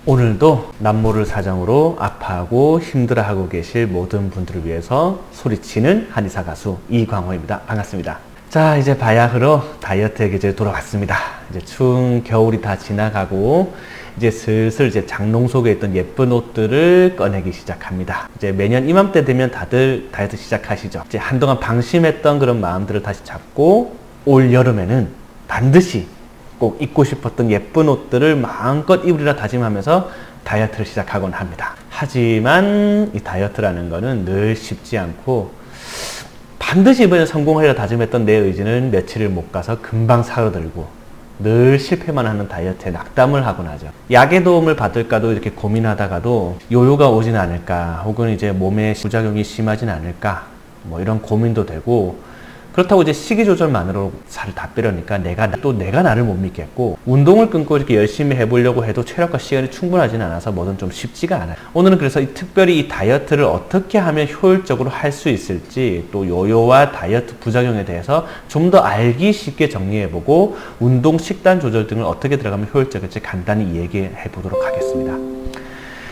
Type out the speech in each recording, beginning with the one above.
오늘도 남모를 사정으로 아파하고 힘들어하고 계실 모든 분들을 위해서 소리치는 한의사 가수 이광호입니다. 반갑습니다. 자, 이제 바야흐로 다이어트의 계절이 돌아왔습니다. 이제 추운 겨울이 다 지나가고 이제 슬슬 이제 장롱 속에 있던 예쁜 옷들을 꺼내기 시작합니다. 이제 매년 이맘때 되면 다들 다이어트 시작하시죠. 이제 한동안 방심했던 그런 마음들을 다시 잡고 올 여름에는 반드시 꼭 입고 싶었던 예쁜 옷들을 마음껏 입으리라 다짐하면서 다이어트를 시작하곤 합니다. 하지만 이 다이어트라는 거는 늘 쉽지 않고 반드시 이번에 성공하리라 다짐했던 내 의지는 며칠을 못 가서 금방 사그라들고 늘 실패만 하는 다이어트에 낙담을 하곤 하죠. 약의 도움을 받을까도 이렇게 고민하다가도 요요가 오진 않을까, 혹은 이제 몸에 부작용이 심하진 않을까, 뭐 이런 고민도 되고, 그렇다고 이제 식이 조절만으로 살을 다 빼려니까 내가 나를 못 믿겠고, 운동을 끊고 이렇게 열심히 해보려고 해도 체력과 시간이 충분하지는 않아서 뭐든 좀 쉽지가 않아요. 오늘은 그래서 특별히 이 다이어트를 어떻게 하면 효율적으로 할 수 있을지, 또 요요와 다이어트 부작용에 대해서 좀 더 알기 쉽게 정리해보고 운동, 식단 조절 등을 어떻게 들어가면 효율적일지 간단히 얘기해 보도록 하겠습니다.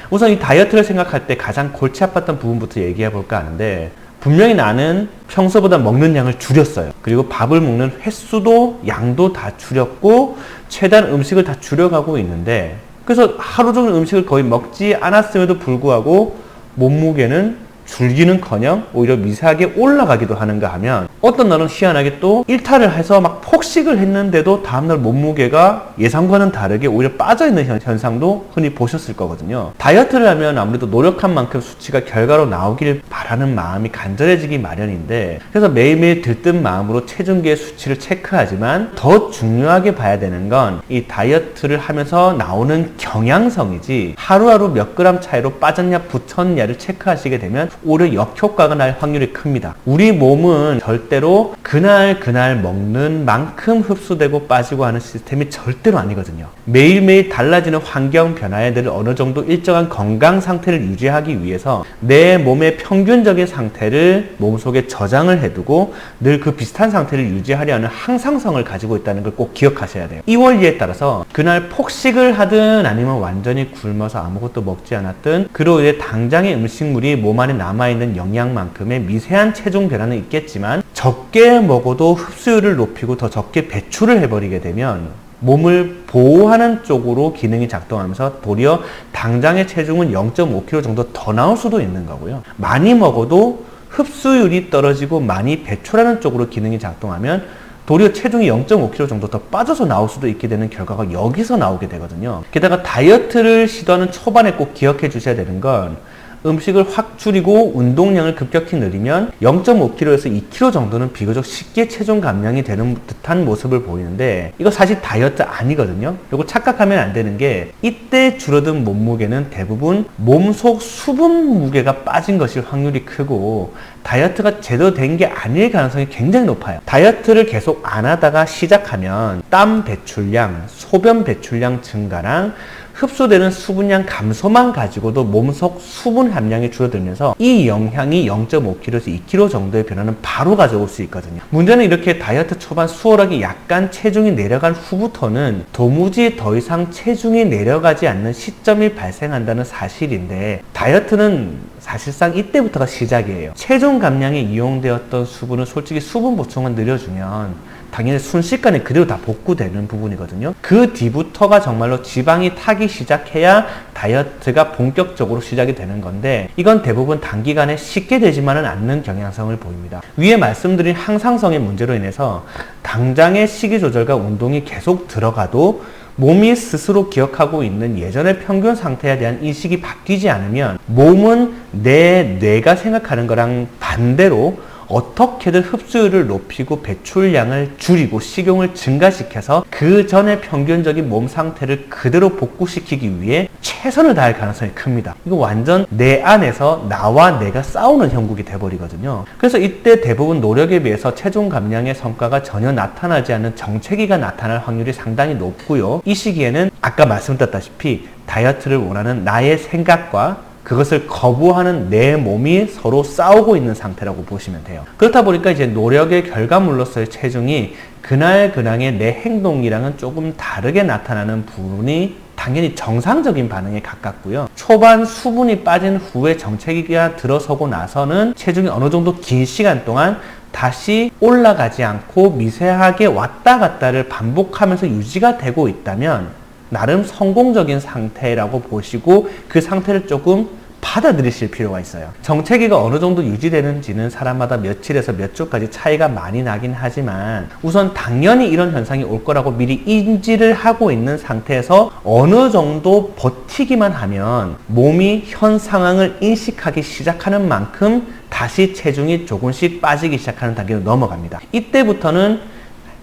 우선 이 다이어트를 생각할 때 가장 골치 아팠던 부분부터 얘기해 볼까 하는데, 분명히 나는 평소보다 먹는 양을 줄였어요. 그리고 밥을 먹는 횟수도 양도 다 줄였고 최대한 음식을 다 줄여가고 있는데, 그래서 하루 종일 음식을 거의 먹지 않았음에도 불구하고 몸무게는 줄기는커녕 오히려 미세하게 올라가기도 하는가 하면, 어떤 날은 희한하게 또 일탈을 해서 막 폭식을 했는데도 다음날 몸무게가 예상과는 다르게 오히려 빠져있는 현상도 흔히 보셨을 거거든요. 다이어트를 하면 아무래도 노력한 만큼 수치가 결과로 나오길 바라는 마음이 간절해지기 마련인데, 그래서 매일매일 들뜬 마음으로 체중계의 수치를 체크하지만 더 중요하게 봐야 되는 건 이 다이어트를 하면서 나오는 경향성이지, 하루하루 몇 그램 차이로 빠졌냐 붙었냐를 체크하시게 되면 오히려 역효과가 날 확률이 큽니다. 우리 몸은 절대로 그날 먹는 만큼 흡수되고 빠지고 하는 시스템이 절대로 아니거든요. 매일매일 달라지는 환경 변화에 늘 어느 정도 일정한 건강 상태를 유지하기 위해서 내 몸의 평균적인 상태를 몸속에 저장을 해두고 늘 그 비슷한 상태를 유지하려 하는 항상성을 가지고 있다는 걸 꼭 기억하셔야 돼요. 이 원리에 따라서 그날 폭식을 하든 아니면 완전히 굶어서 아무것도 먹지 않았든, 그로 인해 당장의 음식물이 몸 안에 남아있는 영양만큼의 미세한 체중 변화는 있겠지만 적게 먹어도 흡수율을 높이고 더 적게 배출을 해버리게 되면 몸을 보호하는 쪽으로 기능이 작동하면서 도리어 당장의 체중은 0.5kg 정도 더 나올 수도 있는 거고요. 많이 먹어도 흡수율이 떨어지고 많이 배출하는 쪽으로 기능이 작동하면 도리어 체중이 0.5kg 정도 더 빠져서 나올 수도 있게 되는 결과가 여기서 나오게 되거든요. 게다가 다이어트를 시도하는 초반에 꼭 기억해 주셔야 되는 건, 음식을 확 줄이고 운동량을 급격히 늘리면 0.5kg에서 2kg 정도는 비교적 쉽게 체중 감량이 되는 듯한 모습을 보이는데, 이거 사실 다이어트 아니거든요. 이거 착각하면 안 되는 게, 이때 줄어든 몸무게는 대부분 몸속 수분 무게가 빠진 것일 확률이 크고 다이어트가 제대로 된 게 아닐 가능성이 굉장히 높아요. 다이어트를 계속 안 하다가 시작하면 땀 배출량, 소변 배출량 증가랑 흡수되는 수분량 감소만 가지고도 몸속 수분 함량이 줄어들면서 이 영향이 0.5kg에서 2kg 정도의 변화는 바로 가져올 수 있거든요. 문제는 이렇게 다이어트 초반 수월하게 약간 체중이 내려간 후부터는 도무지 더 이상 체중이 내려가지 않는 시점이 발생한다는 사실인데, 다이어트는 사실상 이때부터가 시작이에요. 체중 감량에 이용되었던 수분은 솔직히 수분 보충만 늘려주면 당연히 순식간에 그대로 다 복구되는 부분이거든요. 그 뒤부터가 정말로 지방이 타기 시작해야 다이어트가 본격적으로 시작이 되는 건데, 이건 대부분 단기간에 쉽게 되지만은 않는 경향성을 보입니다. 위에 말씀드린 항상성의 문제로 인해서 당장의 식이 조절과 운동이 계속 들어가도 몸이 스스로 기억하고 있는 예전의 평균 상태에 대한 인식이 바뀌지 않으면 몸은 내 뇌가 생각하는 거랑 반대로 어떻게든 흡수율을 높이고 배출량을 줄이고 식용을 증가시켜서 그 전에 평균적인 몸 상태를 그대로 복구시키기 위해 최선을 다할 가능성이 큽니다. 이거 완전 내 안에서 나와 내가 싸우는 형국이 돼버리거든요. 그래서 이때 대부분 노력에 비해서 체중 감량의 성과가 전혀 나타나지 않는 정체기가 나타날 확률이 상당히 높고요. 이 시기에는 아까 말씀드렸다시피 다이어트를 원하는 나의 생각과 그것을 거부하는 내 몸이 서로 싸우고 있는 상태라고 보시면 돼요. 그렇다 보니까 이제 노력의 결과물로서의 체중이 그날의 내 행동이랑은 조금 다르게 나타나는 부분이 당연히 정상적인 반응에 가깝고요. 초반 수분이 빠진 후에 정체기가 들어서고 나서는 체중이 어느 정도 긴 시간 동안 다시 올라가지 않고 미세하게 왔다 갔다를 반복하면서 유지가 되고 있다면 나름 성공적인 상태라고 보시고 그 상태를 조금 받아들이실 필요가 있어요. 정체기가 어느 정도 유지되는지는 사람마다 며칠에서 몇 주까지 차이가 많이 나긴 하지만 우선 당연히 이런 현상이 올 거라고 미리 인지를 하고 있는 상태에서 어느 정도 버티기만 하면 몸이 현 상황을 인식하기 시작하는 만큼 다시 체중이 조금씩 빠지기 시작하는 단계로 넘어갑니다. 이때부터는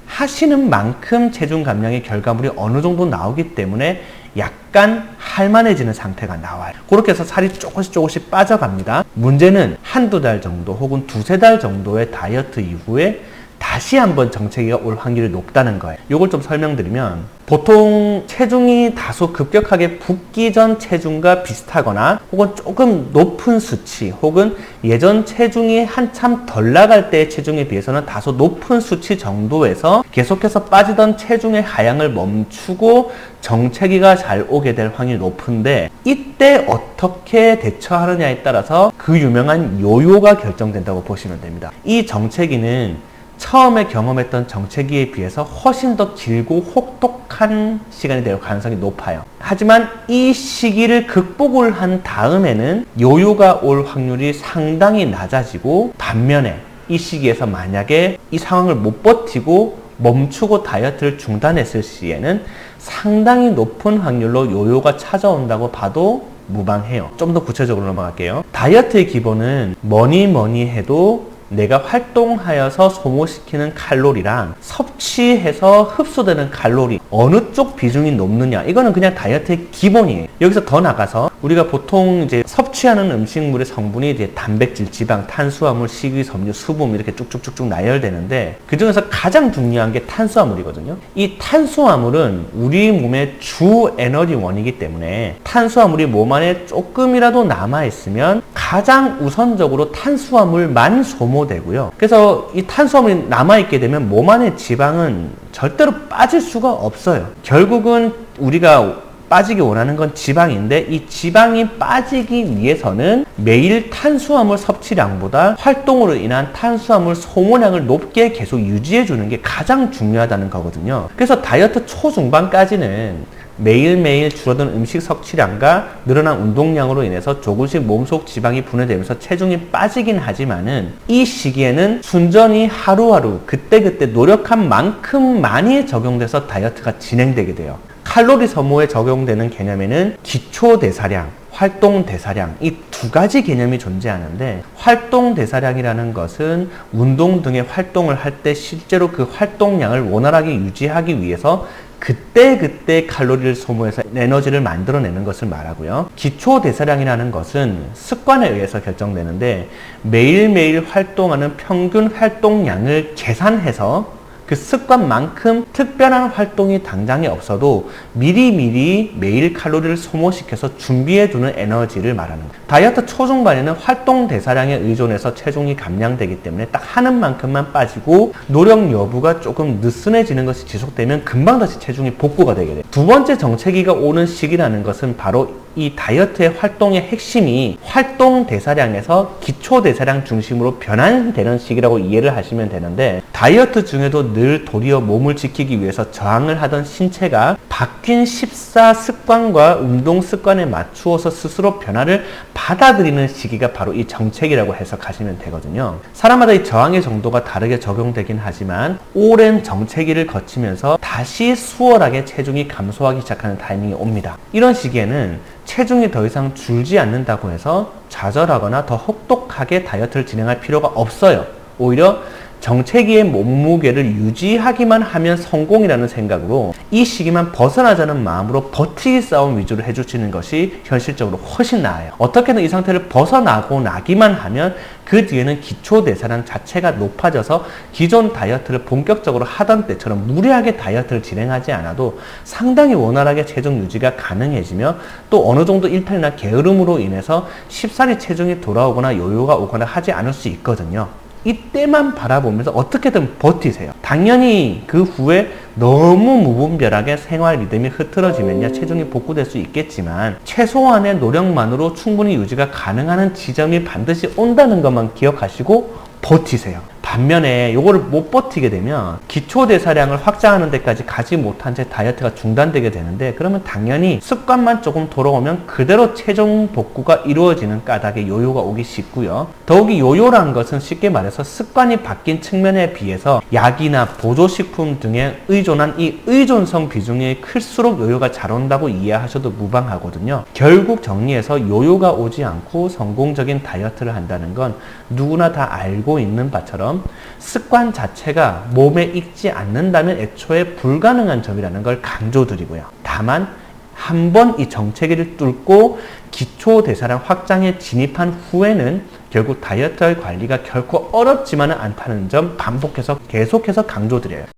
하시는 만큼 체중 감량의 결과물이 어느 정도 나오기 때문에 약간 할만해지는 상태가 나와요. 그렇게 해서 살이 조금씩 빠져갑니다. 문제는 한두 달 정도 혹은 두세 달 정도의 다이어트 이후에 다시 한번 정체기가 올 확률이 높다는 거예요. 이걸 좀 설명드리면 보통 체중이 다소 급격하게 붓기 전 체중과 비슷하거나 혹은 조금 높은 수치 혹은 예전 체중이 한참 덜 나갈 때의 체중에 비해서는 다소 높은 수치 정도에서 계속해서 빠지던 체중의 하향을 멈추고 정체기가 잘 오게 될 확률이 높은데 이때 어떻게 대처하느냐에 따라서 그 유명한 요요가 결정된다고 보시면 됩니다. 이 정체기는 처음에 경험했던 정체기에 비해서 훨씬 더 길고 혹독한 시간이 될 가능성이 높아요. 하지만 이 시기를 극복을 한 다음에는 요요가 올 확률이 상당히 낮아지고 반면에 이 시기에서 만약에 이 상황을 못 버티고 멈추고 다이어트를 중단했을 시에는 상당히 높은 확률로 요요가 찾아온다고 봐도 무방해요. 좀 더 구체적으로 넘어갈게요. 다이어트의 기본은 뭐니 해도 내가 활동하여서 소모시키는 칼로리랑 섭취해서 흡수되는 칼로리 어느 쪽 비중이 높느냐 이거는 그냥 다이어트의 기본이에요. 여기서 더 나가서 우리가 보통 이제 섭취하는 음식물의 성분이 이제 단백질, 지방, 탄수화물, 식이섬유, 수분 이렇게 쭉쭉쭉쭉 나열되는데 그 중에서 가장 중요한 게 탄수화물이거든요. 이 탄수화물은 우리 몸의 주 에너지원이기 때문에 탄수화물이 몸 안에 조금이라도 남아있으면 가장 우선적으로 탄수화물만 소모되고요. 그래서 이 탄수화물이 남아있게 되면 몸 안의 지방은 절대로 빠질 수가 없어요. 결국은 우리가 빠지기 원하는 건 지방인데 이 지방이 빠지기 위해서는 매일 탄수화물 섭취량보다 활동으로 인한 탄수화물 소모량을 높게 계속 유지해 주는 게 가장 중요하다는 거거든요. 그래서 다이어트 초중반까지는 매일매일 줄어든 음식 섭취량과 늘어난 운동량으로 인해서 조금씩 몸속 지방이 분해되면서 체중이 빠지긴 하지만은 이 시기에는 순전히 하루하루 그때그때 노력한 만큼 많이 적용돼서 다이어트가 진행되게 돼요. 칼로리 소모에 적용되는 개념에는 기초대사량, 활동대사량 이 두 가지 개념이 존재하는데 활동대사량이라는 것은 운동 등의 활동을 할 때 실제로 그 활동량을 원활하게 유지하기 위해서 그때 칼로리를 소모해서 에너지를 만들어내는 것을 말하고요. 기초대사량이라는 것은 습관에 의해서 결정되는데 매일매일 활동하는 평균 활동량을 계산해서 그 습관만큼 특별한 활동이 당장에 없어도 미리미리 매일 칼로리를 소모시켜서 준비해두는 에너지를 말하는 거예요. 다이어트 초중반에는 활동 대사량에 의존해서 체중이 감량되기 때문에 딱 하는 만큼만 빠지고 노력 여부가 조금 느슨해지는 것이 지속되면 금방 다시 체중이 복구가 되게 돼요. 두 번째 정체기가 오는 시기라는 것은 바로 이 다이어트의 활동의 핵심이 활동 대사량에서 기초 대사량 중심으로 변환되는 시기라고 이해를 하시면 되는데 다이어트 중에도 늘 도리어 몸을 지키기 위해서 저항을 하던 신체가 바뀐 식사 습관과 운동 습관에 맞추어서 스스로 변화를 받아들이는 시기가 바로 이 정체기라고 해석하시면 되거든요. 사람마다 이 저항의 정도가 다르게 적용되긴 하지만 오랜 정체기를 거치면서 다시 수월하게 체중이 감소하기 시작하는 타이밍이 옵니다. 이런 시기에는 체중이 더 이상 줄지 않는다고 해서 좌절하거나 더 혹독하게 다이어트를 진행할 필요가 없어요. 오히려 정체기의 몸무게를 유지하기만 하면 성공이라는 생각으로 이 시기만 벗어나자는 마음으로 버티기 싸움 위주로 해주시는 것이 현실적으로 훨씬 나아요. 어떻게든 이 상태를 벗어나고 나기만 하면 그 뒤에는 기초대사량 자체가 높아져서 기존 다이어트를 본격적으로 하던 때처럼 무리하게 다이어트를 진행하지 않아도 상당히 원활하게 체중 유지가 가능해지며 또 어느 정도 일탈이나 게으름으로 인해서 쉽사리 체중이 돌아오거나 요요가 오거나 하지 않을 수 있거든요. 이때만 바라보면서 어떻게든 버티세요. 당연히 그 후에 너무 무분별하게 생활 리듬이 흐트러지면요, 체중이 복구될 수 있겠지만 최소한의 노력만으로 충분히 유지가 가능한 지점이 반드시 온다는 것만 기억하시고 버티세요. 반면에 요거를 못 버티게 되면 기초대사량을 확장하는 데까지 가지 못한 채 다이어트가 중단되게 되는데, 그러면 당연히 습관만 조금 돌아오면 그대로 체중 복구가 이루어지는 까닭에 요요가 오기 쉽고요. 더욱이 요요란 것은 쉽게 말해서 습관이 바뀐 측면에 비해서 약이나 보조식품 등에 의존한 이 의존성 비중이 클수록 요요가 잘 온다고 이해하셔도 무방하거든요. 결국 정리해서 요요가 오지 않고 성공적인 다이어트를 한다는 건 누구나 다 알고 있는 바처럼 습관 자체가 몸에 익지 않는다면 애초에 불가능한 점이라는 걸 강조드리고요. 다만 한번 이 정체기를 뚫고 기초대사량 확장에 진입한 후에는 결국 다이어트 관리가 결코 어렵지만은 않다는 점 반복해서 계속해서 강조드려요.